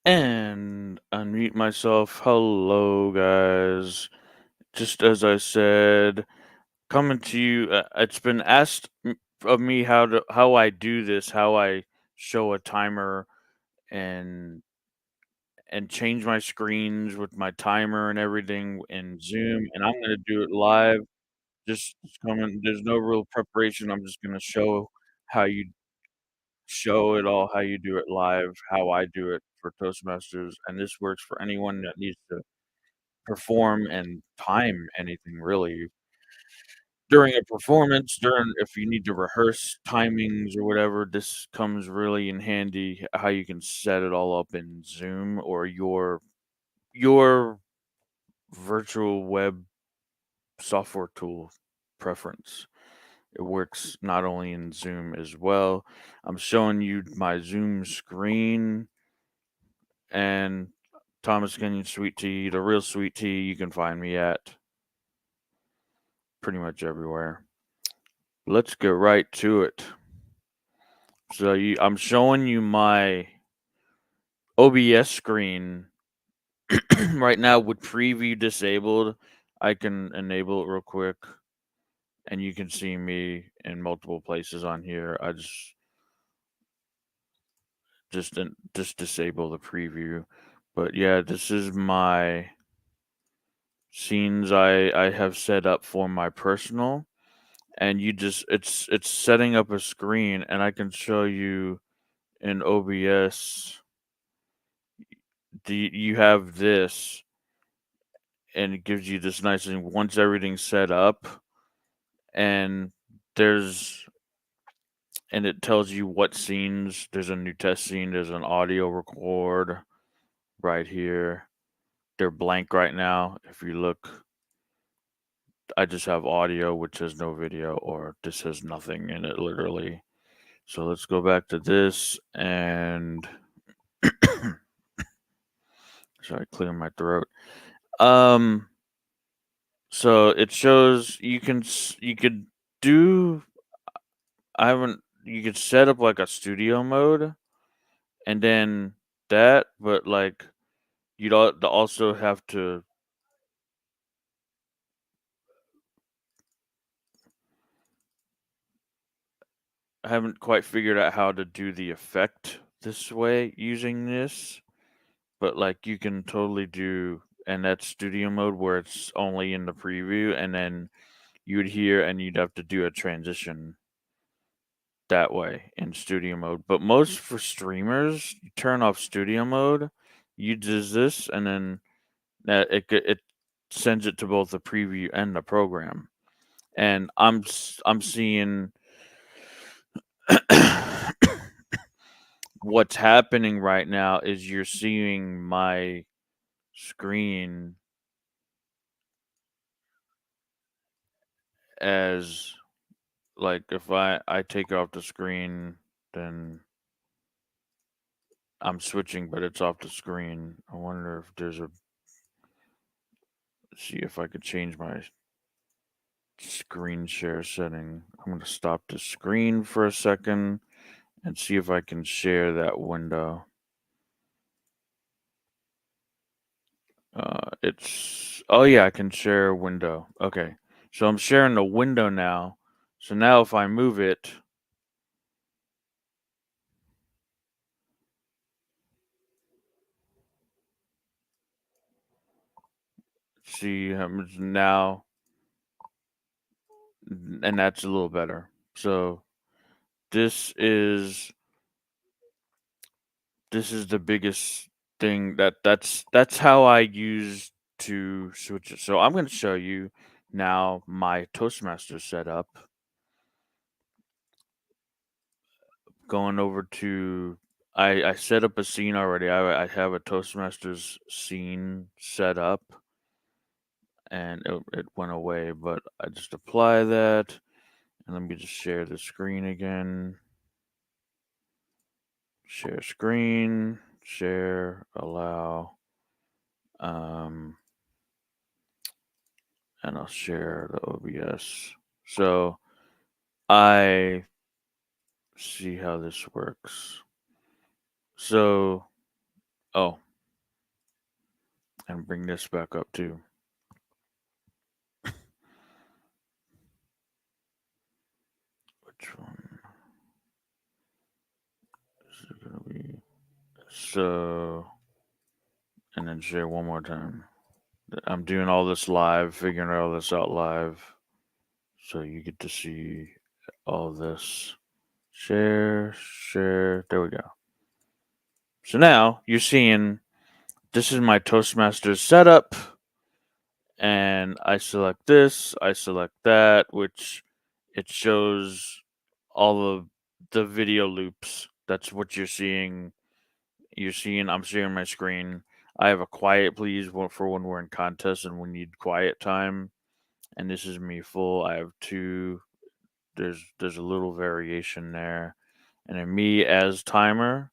And unmute myself. Hello, guys. Just as I said, coming to you. It's been asked of me how I do this, how I show a timer and change my screens with my timer and everything in Zoom, and I'm gonna do it live. Just coming. There's no real preparation. I'm just gonna show how you show it all, how you do it live, how I do it for Toastmasters, and this works for anyone that needs to perform and time anything really. During a performance, if you need to rehearse timings or whatever, this comes really in handy, how you can set it all up in Zoom or your virtual web software tool preference. It works not only in Zoom as well. I'm showing you my Zoom screen, and Thomas Kenyon Sweet Tea, the real sweet tea, you can find me at pretty much everywhere. Let's get right to it. So I'm showing you my OBS screen right now with preview disabled. I can enable it real quick, and you can see me in multiple places on here. I just disable the preview. But yeah, this is my scenes I have set up for my personal, and it's setting up a screen, and I can show you in OBS. You have this, and it gives you this nice thing once everything's set up, and it tells you what scenes. There's a new test scene, there's an audio record right here. They're blank right now. If you look, I just have audio, which has no video, or this has nothing in it, literally. So let's go back to this, and sorry, clear my throat. So it shows you could do. You could set up like a studio mode, and then that, but like you'd also have to. I haven't quite figured out how to do the effect this way using this, but like you can totally do, and that's studio mode where it's only in the preview, and then you'd hear and you'd have to do a transition that way in studio mode. But most for streamers, you turn off studio mode, you do this, and then it sends it to both the preview and the program. And I'm seeing what's happening right now is you're seeing my screen as like if I take off the screen, then I'm switching, but it's off the screen. I wonder if there's see if I could change my screen share setting. I'm going to stop the screen for a second and see if I can share that window. Oh yeah, I can share a window. Okay, so I'm sharing the window now. So now if I move it, see now, and that's a little better. So this is this is the biggest thing that's how I use to switch it. So I'm going to show you now my Toastmasters setup. Going over to I set up a scene already. I have a Toastmasters scene set up, and it went away, but I just apply that, and let me just share the screen again. Share screen, share, allow, um, and I'll share the OBS. So I see how this works. So, oh, and bring this back up too. Which one is it gonna be? So, and then share one more time. I'm doing all this live, figuring all this out live. So you get to see all this. Share, share. There we go. So now you're seeing this is my Toastmasters setup. And I select this, I select that, which it shows all of the video loops. That's what you're seeing. I'm sharing my screen. I have a quiet please for when we're in contest and we need quiet time. And this is me full. I have two. There's a little variation there. And then me as timer.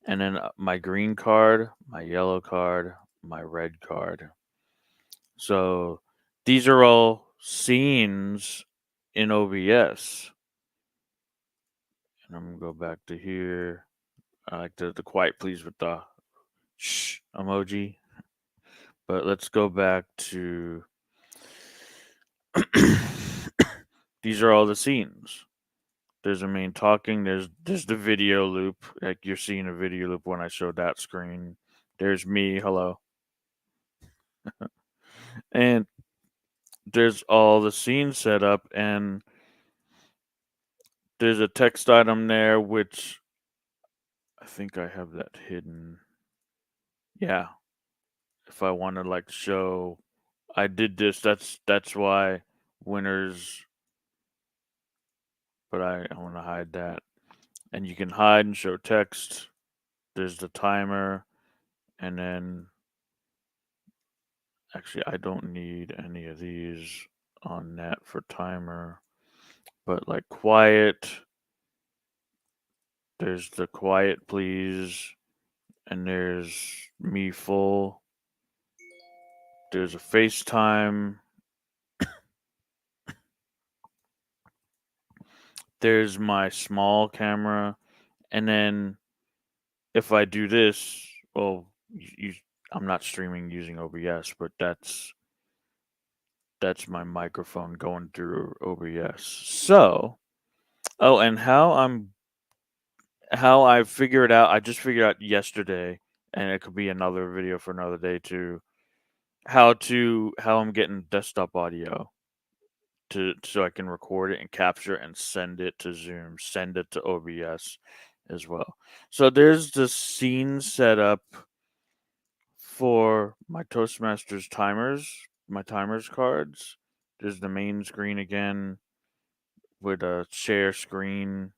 And then my green card, my yellow card, my red card. So these are all scenes in OBS. And I'm gonna go back to here. I like the quiet please with the shh emoji. But let's go back to these are all the scenes. There's a main talking, there's the video loop. Like you're seeing a video loop when I showed that screen. There's me, hello. And there's all the scenes set up, and there's a text item there which I think I have that hidden. Yeah. If I want to like show I did this, that's why winners, but I want to hide that. And you can hide and show text. There's the timer, and then actually I don't need any of these on net for timer, but like quiet, there's the quiet please, and there's me full. There's a FaceTime. There's my small camera, and then if I do this, well, I'm not streaming using OBS, but that's my microphone going through OBS. So, oh, and how I figured out, I just figured out yesterday, and it could be another video for another day too. How I'm getting desktop audio so I can record it and capture and send it to Zoom, send it to OBS as well. So there's the scene setup for my Toastmasters timers, my timers cards. There's the main screen again with a share screen.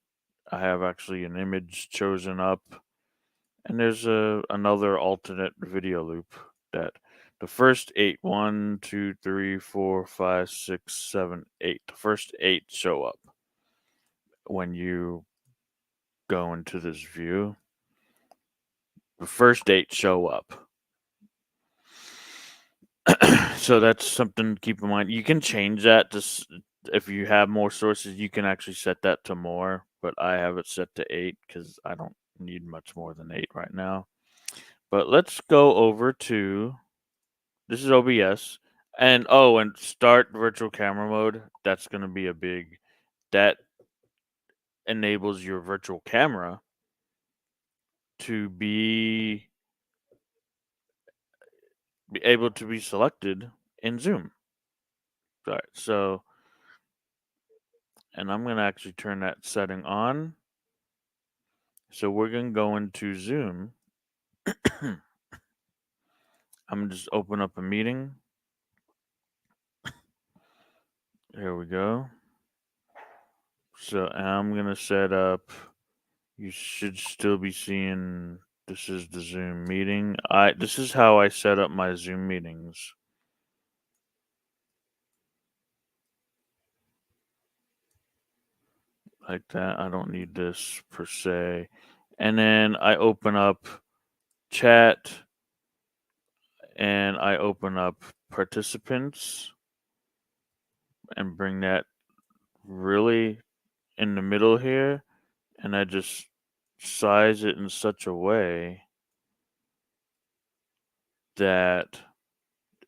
I have actually an image chosen up, and there's another alternate video loop that the first eight, 1, 2, 3, 4, 5, 6, 7, 8. The first 8 show up when you go into this view. The first 8 show up. So that's something to keep in mind. You can change that to if you have more sources, you can actually set that to more, but I have it set to 8 because I don't need much more than 8 right now. But let's go over to This is OBS. And start virtual camera mode. That's going to be a big, that enables your virtual camera to be able to be selected in Zoom. Right. So, and I'm going to actually turn that setting on. So we're going to go into Zoom. I'm going to just open up a meeting. Here we go. So I'm going to set up, you should still be seeing, this is the Zoom meeting. This is how I set up my Zoom meetings. Like that. I don't need this per se. And then I open up chat and I open up participants and bring that really in the middle here. And I just size it in such a way that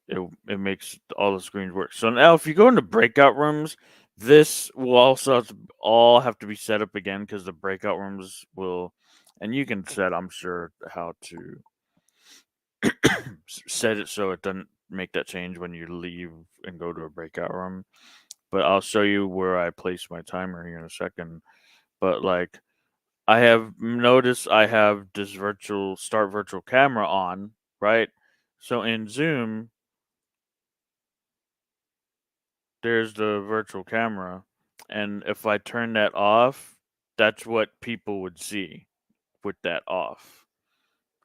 it makes all the screens work. So now if you go into breakout rooms, this will also have to be set up again because the breakout rooms will, and you can set, I'm sure, how to set it so it doesn't make that change when you leave and go to a breakout room. But I'll show you where I place my timer here in a second. But like, I have noticed I have this start virtual camera on, right? So in Zoom, there's the virtual camera. And if I turn that off, that's what people would see with that off.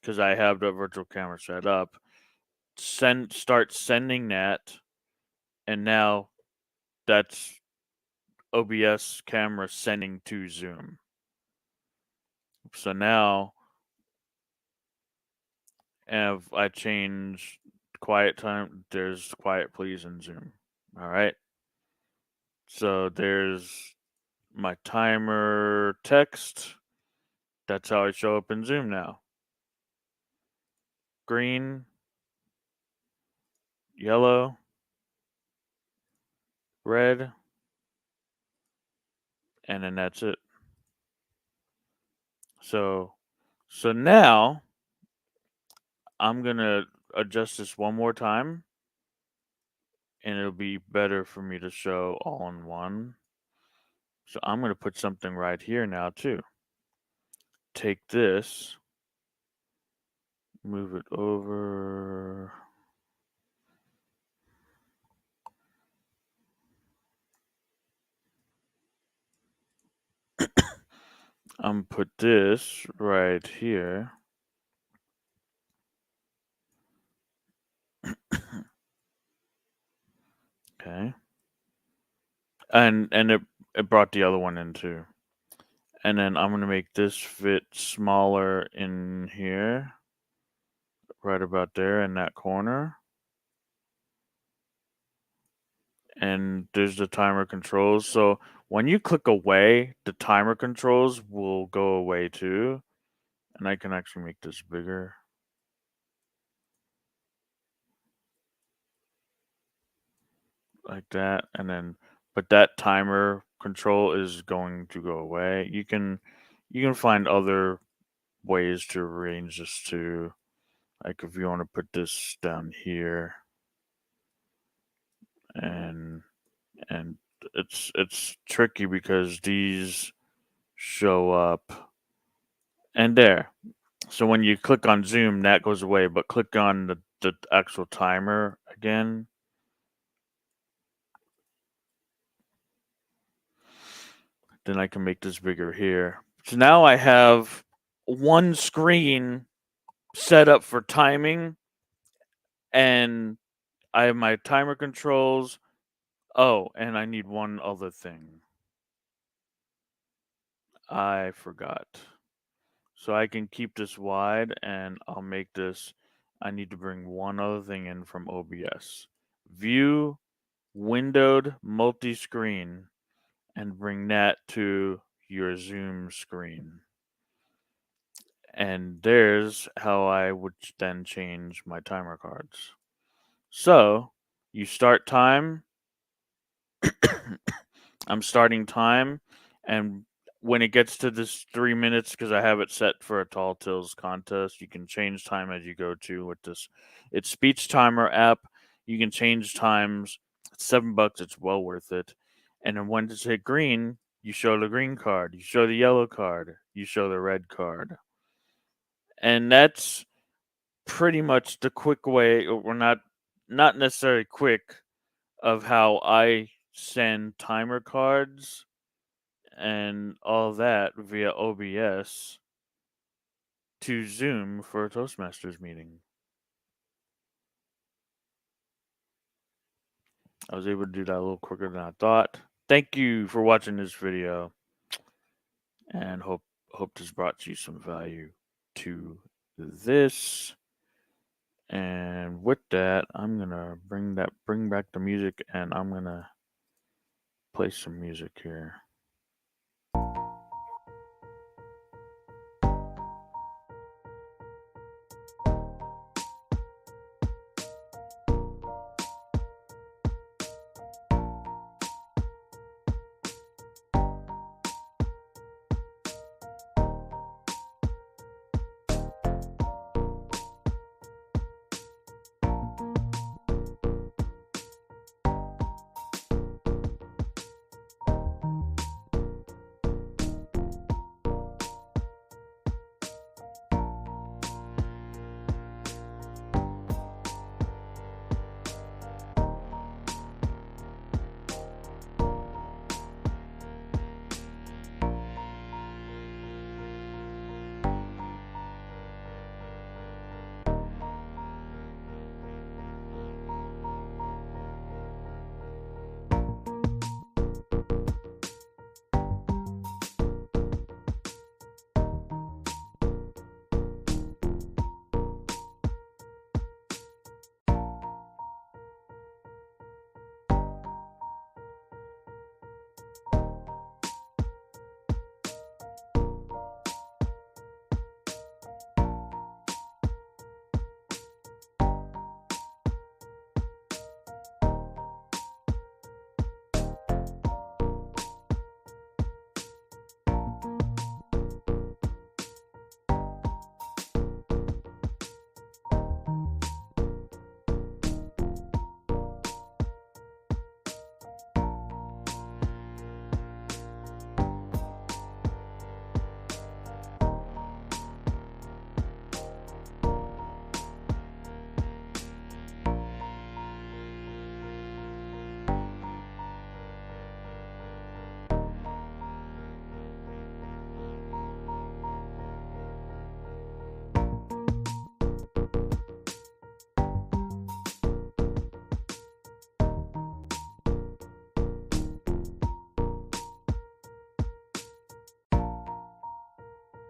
Because I have the virtual camera set up. Start sending that, and now that's OBS camera sending to Zoom. So now if I change quiet time, there's quiet please in Zoom. All right. So there's my timer text. That's how I show up in Zoom now. Green, yellow, red, and then that's it. So now I'm going to adjust this one more time, and it'll be better for me to show all in one. So I'm going to put something right here now too. Take this, move it over. I'm going to put this right here. Okay. And it brought the other one in too. And then I'm going to make this fit smaller in here. Right about there in that corner. And there's the timer controls. So when you click away, the timer controls will go away too. And I can actually make this bigger. Like that. And then, but that timer control is going to go away. You can find other ways to arrange this too. Like if you want to put this down here and it's tricky because these show up and there. So when you click on Zoom, that goes away, but click on the actual timer again. Then I can make this bigger here. So now I have one screen set up for timing, and I have my timer controls. Oh, and I need one other thing. I forgot. So I can keep this wide and I'll make this. I need to bring one other thing in from OBS. View windowed multi-screen and bring that to your Zoom screen. And there's how I would then change my timer cards. So you start time. I'm starting time, and when it gets to this 3 minutes, because I have it set for a tall tills contest, you can change time as you go to with this. It's speech timer app. You can change times. It's $7. It's well worth it. And then when it's hit green, you show the green card. You show the yellow card. You show the red card. And that's pretty much the quick way, or not necessarily quick, of how I send timer cards and all that via OBS to Zoom for a Toastmasters meeting. I was able to do that a little quicker than I thought. Thank you for watching this video, and hope this brought you some value to this. And with that, I'm gonna bring back the music, and I'm gonna play some music here.